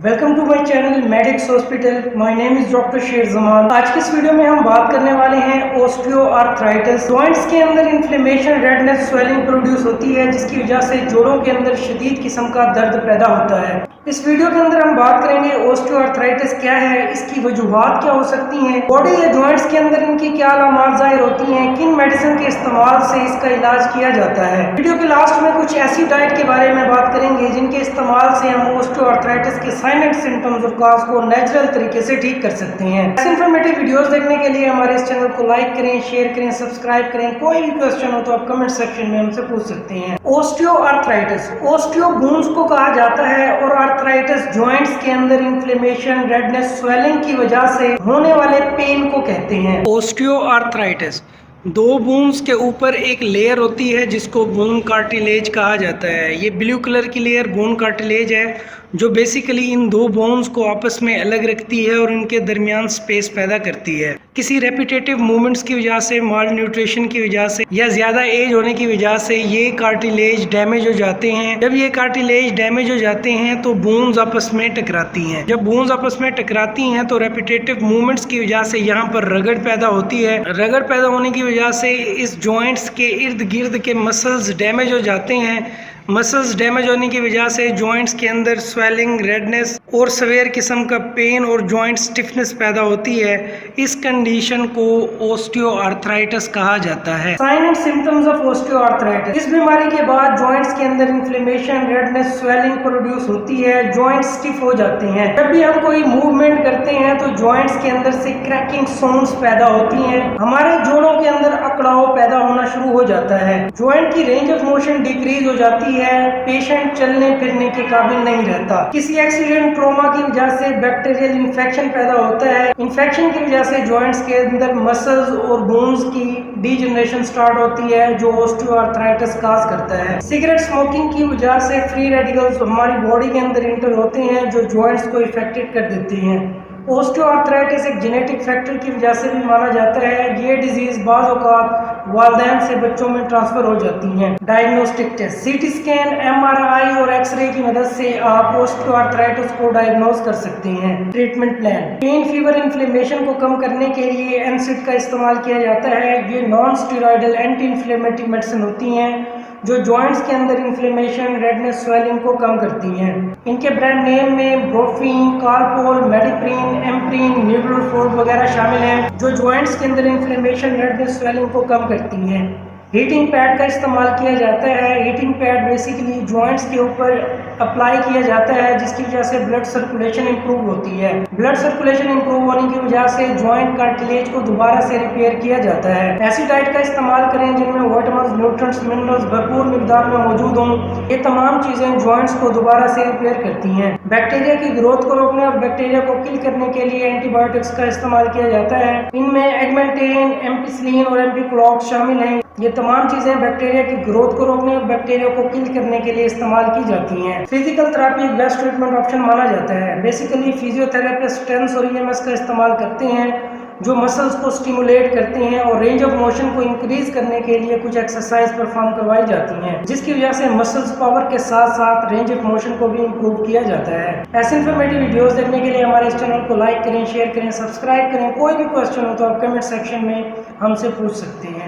Welcome to my channel Medics Hospital. My name is Doctor Sher Zaman. आज की इस video में हम बात करने वाले हैं ऑस्टियोआर्थराइटिस। जॉइंट्स के अंदर इन्फ्लेमेशन, रेडनेस, स्वेलिंग प्रोड्यूस होती है जिसकी वजह से जोड़ों के अंदर शदीद किस्म का दर्द पैदा होता है। इस वीडियो के अंदर हम बात करेंगे ऑस्टियोआर्थराइटिस क्या है, इसकी वजूहात क्या हो सकती हैं, बॉडी या जॉइंट्स के अंदर इनकी क्या अलामात जाहिर होती हैं, किन मेडिसिन के इस्तेमाल से इसका इलाज किया जाता है। वीडियो के लास्ट में कुछ ऐसी डाइट के बारे में बात करेंगे जिनके इस्तेमाल से हम ऑस्टियोआर्थराइटिस के साइन एंड सिम्टम्स और कॉज को नेचुरल तरीके से ठीक कर सकते हैं। ऐसे इन्फॉर्मेटिव वीडियोस देखने के लिए हमारे इस चैनल को लाइक करें, शेयर करें, सब्सक्राइब करें। कोई भी क्वेश्चन हो तो आप कमेंट सेक्शन में हमसे पूछ सकते हैं। ऑस्टियोआर्थराइटिस, ऑस्टियो बोन्स को कहा जाता है और आर्थराइटिस जॉइंट्स के अंदर इन्फ्लेमेशन, रेडनेस, स्वेलिंग की वजह से होने वाले पेन को कहते हैं। ऑस्टियोआर्थराइटिस दो बोन्स के ऊपर एक लेयर होती है जिसको बोन कार्टिलेज कहा जाता है। ये ब्लू कलर की लेयर बोन कार्टिलेज है जो बेसिकली इन दो बोन्स को आपस में अलग रखती है और इनके दरमियान स्पेस पैदा करती है। किसी रेपिटेटिव मूवमेंट्स की वजह से, माल न्यूट्रिशन की वजह से या ज़्यादा एज होने की वजह से ये कार्टिलेज डैमेज हो जाते हैं। जब ये कार्टिलेज डैमेज हो जाते हैं तो बोन्स आपस में टकराती हैं। जब बोन्स आपस में टकराती हैं तो रेपिटेटिव मूवमेंट्स की वजह से यहाँ पर रगड़ पैदा होती है। रगड़ पैदा होने की वजह से इस जॉइंट्स के इर्द गिर्द के मसल्स डैमेज हो जाते हैं। मसल्स डैमेज होने की वजह से जॉइंट्स के अंदर स्वेलिंग, रेडनेस और सवेयर किस्म का पेन और जॉइंट स्टिफनेस पैदा होती है। इस कंडीशन को ऑस्टियोआर्थराइटिस कहा जाता है। Sign and symptoms of osteoarthritis, इस बीमारी के बाद जॉइंट्स के अंदर इन्फ्लेमेशन, रेडनेस, स्वेलिंग प्रोड्यूस होती है। जॉइंट स्टिफ हो जाते हैं। जब भी हम कोई मूवमेंट करते हैं तो जॉइंट्स के अंदर से क्रैकिंग साउंड्स पैदा होती हैं। हमारे जोड़ों के अंदर अकड़ाव पैदा होना शुरू हो जाता है। जॉइंट की रेंज ऑफ मोशन डिक्रीज हो जाती है। पेशेंट चलने फिरने के काबिल नहीं रहता। किसी एक्सीडेंट, ट्रॉमा की वजह से बैक्टीरियल इन्फेक्शन पैदा होता है। इन्फेक्शन की वजह से जॉइंट्स के अंदर मसल्स और बोन्स की डीजनरेशन स्टार्ट होती है जो ऑस्टियोआर्थराइटिस काज करता है। सिगरेट स्मोकिंग की वजह से फ्री रेडिकल्स हमारी बॉडी के अंदर इंटर होते हैं जो जॉइंट्स को इफेक्टेड कर देते हैं। ऑस्टियोआर्थराइटिस एक जेनेटिक फैक्टर की वजह से भी माना जाता है। ये डिजीज बाज़ औक़ात वालिदैन से बच्चों में ट्रांसफर हो जाती हैं। Diagnostic test, CT scan, MRI और एक्सरे की मदद से आप ऑस्टियोआर्थराइटिस को डायग्नोज कर सकते हैं। Treatment plan, pain, fever, inflammation को कम करने के लिए एनसिड का इस्तेमाल किया जाता है। ये non steroidal anti inflammatory medicine होती हैं जो जॉइंट्स के अंदर इन्फ्लेमेशन, रेडनेस, स्वेलिंग को कम करती हैं। इनके ब्रांड नेम में ब्रोफीन, कार्पोल, मेडिप्रीन, एम्प्रीन, न्यूब्रोफोर्ड वगैरह शामिल हैं जो जॉइंट्स के अंदर इन्फ्लेमेशन, रेडनेस, स्वेलिंग को कम करती हैं। हीटिंग पैड का इस्तेमाल किया जाता है। हीटिंग पैड बेसिकली जॉइंट्स के ऊपर अप्लाई किया जाता है जिसकी वजह से ब्लड सर्कुलेशन इंप्रूव होती है। ब्लड सर्कुलेशन इंप्रूव होने की वजह से जॉइंट कार्टिलेज को दोबारा से रिपेयर किया जाता है। ऐसी डाइट का इस्तेमाल करें जिनमें विटामिन्स, न्यूट्रिएंट्स, मिनरल्स भरपूर मिकदार में मौजूद हों। ये तमाम चीजें जॉइंट्स को दोबारा से रिपेयर करती हैं। बैक्टीरिया की ग्रोथ को रोकने और बैक्टीरिया को किल करने के लिए एंटीबायोटिक्स का इस्तेमाल किया जाता है। इनमें एगमेंटेन, एम्पिसिलिन और एम्पिक्लॉक्स शामिल हैं। ये तमाम चीजें बैक्टीरिया की ग्रोथ को रोकने और बैक्टीरिया को किल करने के लिए इस्तेमाल की जाती हैं। फिजिकल थेरेपी एक बेस्ट ट्रीटमेंट ऑप्शन माना जाता है। बेसिकली फिजियोथेरेपिस्ट टेंस और ईएमएस का इस्तेमाल करते हैं जो मसल्स को स्टिमुलेट करते हैं और रेंज ऑफ मोशन को इंक्रीज करने के लिए कुछ एक्सरसाइज परफॉर्म करवाई जाती हैं जिसकी वजह से मसल्स पावर के साथ साथ रेंज ऑफ मोशन को भी इंप्रूव किया जाता है। ऐसे इन्फॉर्मेटिव वीडियोस देखने के लिए हमारे इस चैनल को लाइक करें, शेयर करें, सब्सक्राइब करें। कोई भी क्वेश्चन हो तो आप कमेंट सेक्शन में हमसे पूछ सकते हैं।